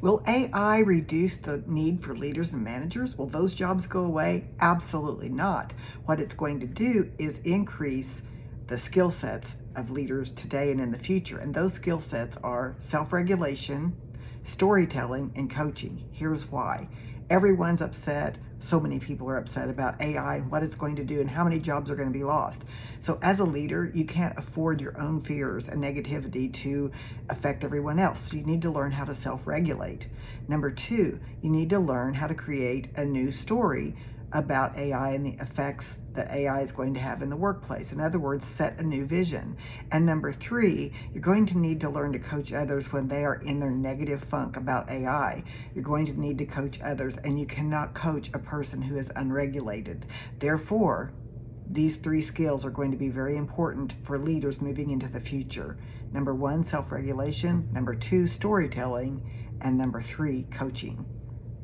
Will AI reduce the need for leaders and managers? Will those jobs go away? Absolutely not. What it's going to do is increase the skill sets of leaders today and in the future. And those skill sets are self-regulation, storytelling, and coaching. Here's why. Everyone's upset. So many people are upset about AI and what it's going to do and how many jobs are going to be lost. So as a leader, you can't afford your own fears and negativity to affect everyone else. So you need to learn how to self-regulate. Number two, you need to learn how to create a new story about AI and the effects that AI is going to have in the workplace. In other words, set a new vision. And number three, you're going to need to learn to coach others when they are in their negative funk about AI. You're going to need to coach others, and you cannot coach a person who is unregulated. Therefore, these three skills are going to be very important for leaders moving into the future. Number one, self-regulation. Number two, storytelling. And number three, coaching.